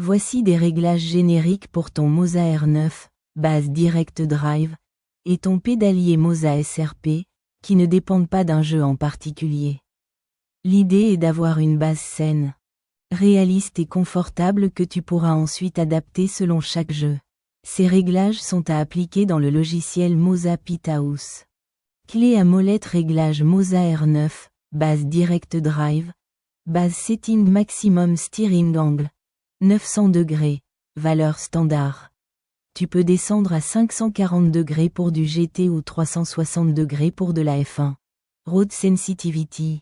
Voici des réglages génériques pour ton Moza R9, base Direct Drive, et ton pédalier Moza SRP, qui ne dépendent pas d'un jeu en particulier. L'idée est d'avoir une base saine, réaliste et confortable que tu pourras ensuite adapter selon chaque jeu. Ces réglages sont à appliquer dans le logiciel Moza Pithouse. Clé à molette réglage Moza R9, base Direct Drive, base Setting Maximum Steering Angle, 900 degrés, valeur standard. Tu peux descendre à 540 degrés pour du GT ou 360 degrés pour de la F1. Road Sensitivity.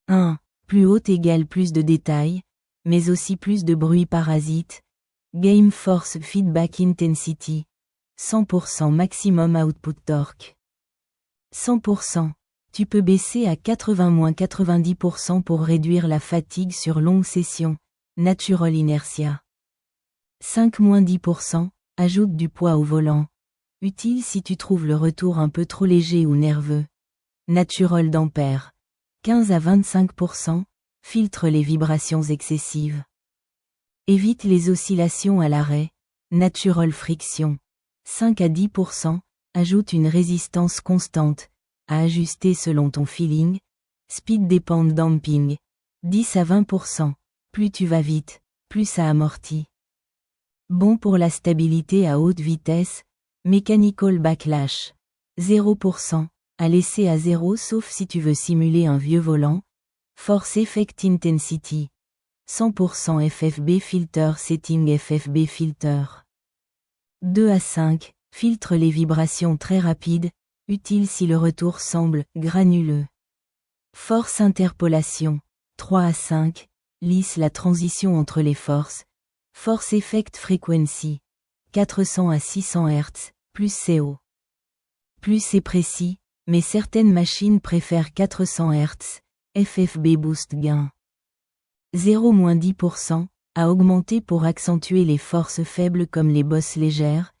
1. Plus haute égale plus de détails, mais aussi plus de bruit parasite. Game Force Feedback Intensity. 100% maximum output torque. 100%. Tu peux baisser à 80-90% pour réduire la fatigue sur longue session. Natural Inertia. 5-10%. Ajoute du poids au volant. Utile si tu trouves le retour un peu trop léger ou nerveux. Natural Dampère. 15-25%. Filtre les vibrations excessives. Évite les oscillations à l'arrêt. Natural Friction. 5-10%. Ajoute une résistance constante, à ajuster selon ton feeling. Speed Depend Damping. 10-20%. Plus tu vas vite, plus ça amortit. Bon pour la stabilité à haute vitesse. Mechanical Backlash. 0%. À laisser à 0 sauf si tu veux simuler un vieux volant. Force Effect Intensity. 100% FFB Filter Setting FFB Filter. 2-5. Filtre les vibrations très rapides, utile si le retour semble granuleux. Force Interpolation. 3-5. Lisse la transition entre les forces. Force Effect Frequency. 400 à 600 Hz, plus CO. Plus c'est précis, mais certaines machines préfèrent 400 Hz, FFB Boost Gain. 0-10%, à augmenter pour accentuer les forces faibles comme les bosses légères.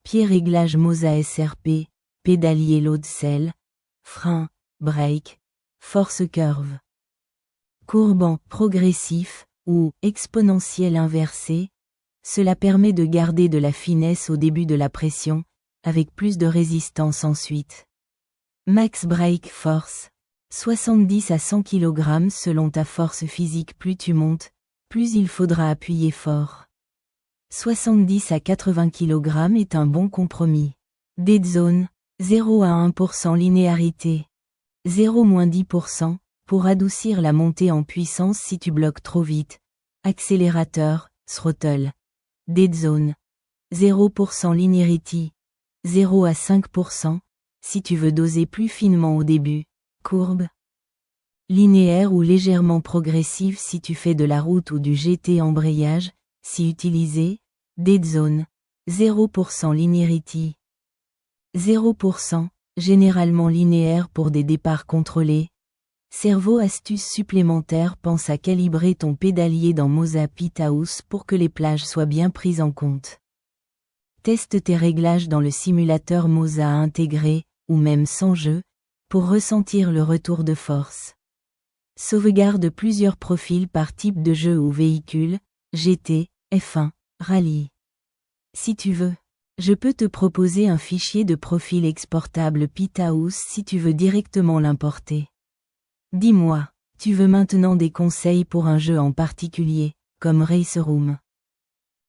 Pied réglage Moza SRP, pédalier load cell, frein, break, force curve. Courbant progressif, ou exponentiel inversé, cela permet de garder de la finesse au début de la pression, avec plus de résistance ensuite. Max Brake Force. 70 à 100 kg selon ta force physique. Plus tu montes, plus il faudra appuyer fort. 70 à 80 kg est un bon compromis. Dead Zone. 0 à 1% linéarité. 0-10%, pour adoucir la montée en puissance si tu bloques trop vite. Accélérateur, throttle. Dead Zone. 0% linearity. 0 à 5%, si tu veux doser plus finement au début. Courbe. Linéaire ou légèrement progressive si tu fais de la route ou du GT embrayage, si utilisé. Dead Zone. 0% linearity. 0%, généralement linéaire pour des départs contrôlés. Cerveau astuce supplémentaire, pense à calibrer ton pédalier dans Moza Pithouse pour que les plages soient bien prises en compte. Teste tes réglages dans le simulateur Moza intégré, ou même sans jeu, pour ressentir le retour de force. Sauvegarde plusieurs profils par type de jeu ou véhicule, GT, F1, Rallye. Si tu veux, je peux te proposer un fichier de profil exportable Pithouse si tu veux directement l'importer. Dis-moi, tu veux maintenant des conseils pour un jeu en particulier, comme Race Room.